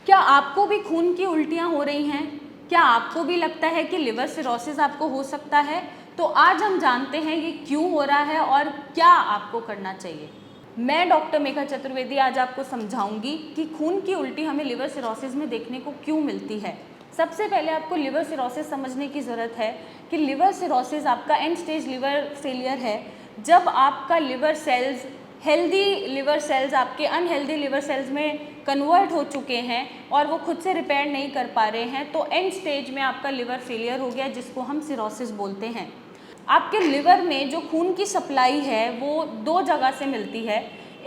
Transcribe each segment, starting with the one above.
क्या आपको भी खून की उल्टियाँ हो रही हैं? क्या आपको भी लगता है कि लिवर सिरोसिस आपको हो सकता है? तो आज हम जानते हैं ये क्यों हो रहा है और क्या आपको करना चाहिए। मैं डॉक्टर मेघा चतुर्वेदी आज आपको समझाऊंगी कि खून की उल्टी हमें लिवर सिरोसिस में देखने को क्यों मिलती है। सबसे पहले आपको लिवर सिरोसिस समझने की ज़रूरत है कि लिवर सिरोसिस आपका एंड स्टेज लिवर फेलियर है। जब आपका liver cells healthy liver cells आपके अनहेल्दी लिवर सेल्स में कन्वर्ट हो चुके हैं और वो खुद से रिपेयर नहीं कर पा रहे हैं, तो एंड स्टेज में आपका लिवर फेलियर हो गया, जिसको हम सिरोसिस बोलते हैं। आपके लिवर में जो खून की सप्लाई है वो दो जगह से मिलती है।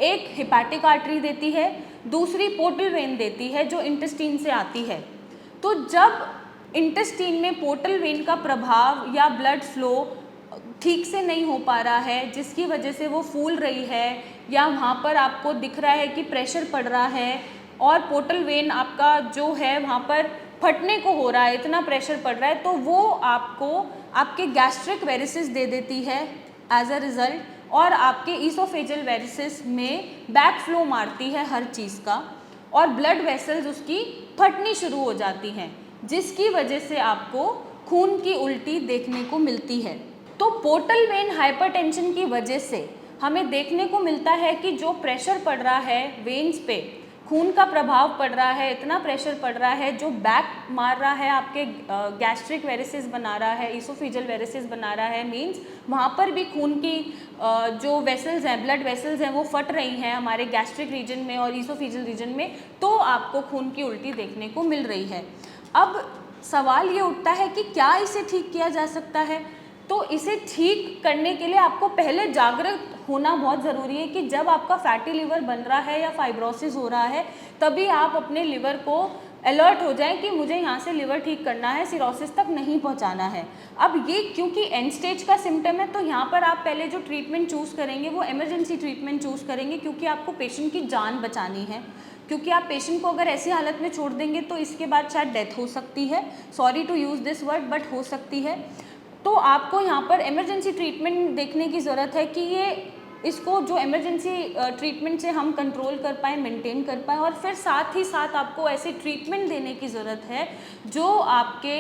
एक हेपेटिक आर्टरी देती है, दूसरी पोर्टल वेन देती है जो इंटेस्टाइन से आती है। तो जब इंटेस्टाइन में पोर्टल वेन का प्रभाव या ब्लड फ्लो ठीक से नहीं हो पा रहा है, जिसकी वजह से वो फूल रही है या वहाँ पर आपको दिख रहा है कि प्रेशर पड़ रहा है और पोर्टल वेन आपका जो है वहाँ पर फटने को हो रहा है, इतना प्रेशर पड़ रहा है, तो वो आपको आपके गैस्ट्रिक वेरिसिस दे देती है एज अ रिज़ल्ट, और आपके ईसोफेजियल वेरिसिस में बैक फ्लो मारती है हर चीज़ का, और ब्लड वेसल्स उसकी फटनी शुरू हो जाती हैं, जिसकी वजह से आपको खून की उल्टी देखने को मिलती है। तो पोर्टल वेन हाइपरटेंशन की वजह से हमें देखने को मिलता है कि जो प्रेशर पड़ रहा है वेन्स पे, खून का प्रभाव पड़ रहा है, इतना प्रेशर पड़ रहा है जो बैक मार रहा है, आपके गैस्ट्रिक वेरिसिस बना रहा है, ईसोफेजियल वेरिसिस बना रहा है, मींस वहाँ पर भी खून की जो वेसल्स हैं, ब्लड वेसल्स हैं, वो फट रही हैं हमारे गैस्ट्रिक रीजन में और ईसोफेजियल रीजन में, तो आपको खून की उल्टी देखने को मिल रही है। अब सवाल ये उठता है कि क्या इसे ठीक किया जा सकता है। तो इसे ठीक करने के लिए आपको पहले जागरूक होना बहुत ज़रूरी है कि जब आपका फैटी लिवर बन रहा है या फाइब्रोसिस हो रहा है, तभी आप अपने लिवर को अलर्ट हो जाएं कि मुझे यहाँ से लिवर ठीक करना है, सिरोसिस तक नहीं पहुँचाना है। अब ये क्योंकि एंड स्टेज का सिम्टम है, तो यहाँ पर आप पहले जो ट्रीटमेंट चूज़ करेंगे वो इमरजेंसी ट्रीटमेंट चूज़ करेंगे, क्योंकि आपको पेशेंट की जान बचानी है। क्योंकि आप पेशेंट को अगर ऐसी हालत में छोड़ देंगे तो इसके बाद शायद डेथ हो सकती है। Sorry to use this word, but हो सकती है। तो आपको यहाँ पर इमरजेंसी ट्रीटमेंट देखने की ज़रूरत है कि ये इसको जो इमरजेंसी ट्रीटमेंट से हम कंट्रोल कर पाएँ, मेंटेन कर पाएँ, और फिर साथ ही साथ आपको ऐसे ट्रीटमेंट देने की ज़रूरत है जो आपके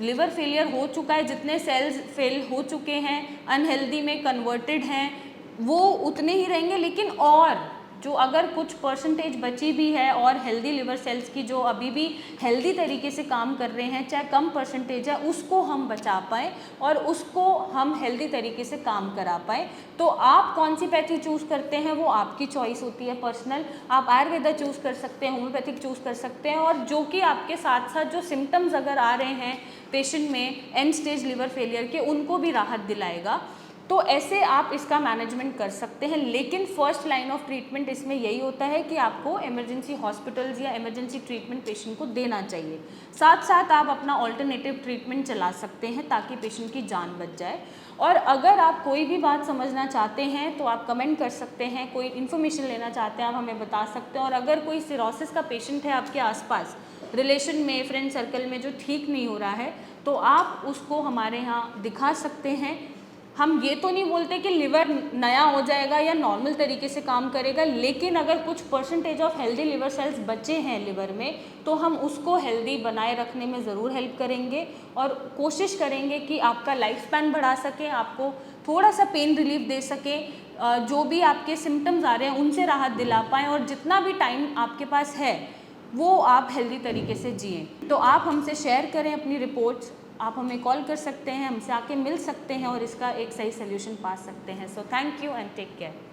लिवर फेलियर हो चुका है, जितने सेल्स फेल हो चुके हैं, अनहेल्दी में कन्वर्टेड हैं, वो उतने ही रहेंगे, लेकिन और जो अगर कुछ परसेंटेज बची भी है और हेल्दी लिवर सेल्स की जो अभी भी हेल्दी तरीके से काम कर रहे हैं, चाहे कम परसेंटेज है, उसको हम बचा पाएँ और उसको हम हेल्दी तरीके से काम करा पाएँ। तो आप कौन सी पैथी चूज़ करते हैं वो आपकी चॉइस होती है पर्सनल। आप आयुर्वेदा चूज़ कर सकते हैं, होम्योपैथिक चूज़ कर सकते हैं, और जो कि आपके साथ साथ जो सिम्टम्स अगर आ रहे हैं पेशेंट में एंड स्टेज लिवर फेलियर के, उनको भी राहत दिलाएगा। तो ऐसे आप इसका मैनेजमेंट कर सकते हैं, लेकिन फर्स्ट लाइन ऑफ ट्रीटमेंट इसमें यही होता है कि आपको इमरजेंसी हॉस्पिटल्स या इमरजेंसी ट्रीटमेंट पेशेंट को देना चाहिए। साथ साथ आप अपना ऑल्टरनेटिव ट्रीटमेंट चला सकते हैं ताकि पेशेंट की जान बच जाए। और अगर आप कोई भी बात समझना चाहते हैं तो आप कमेंट कर सकते हैं, कोई इन्फॉर्मेशन लेना चाहते हैं आप हमें बता सकते हैं। और अगर कोई सिरोसिस का पेशेंट है आपके आसपास, रिलेशन में, फ्रेंड सर्कल में, जो ठीक नहीं हो रहा है, तो आप उसको हमारे यहाँ दिखा सकते हैं। हम ये तो नहीं बोलते कि लिवर नया हो जाएगा या नॉर्मल तरीके से काम करेगा, लेकिन अगर कुछ percentage of healthy liver cells बचे हैं लिवर में, तो हम उसको हेल्दी बनाए रखने में ज़रूर हेल्प करेंगे और कोशिश करेंगे कि आपका लाइफ स्पैन बढ़ा सकें, आपको थोड़ा सा पेन रिलीफ दे सकें, जो भी आपके सिम्टम्स आ रहे हैं उनसे राहत दिला पाएँ, और जितना भी टाइम आपके पास है वो आप हेल्दी तरीके से जिएँ। तो आप हमसे शेयर करें अपनी रिपोर्ट्स, आप हमें कॉल कर सकते हैं, हमसे आके मिल सकते हैं और इसका एक सही सल्यूशन पा सकते हैं। So thank you and take care.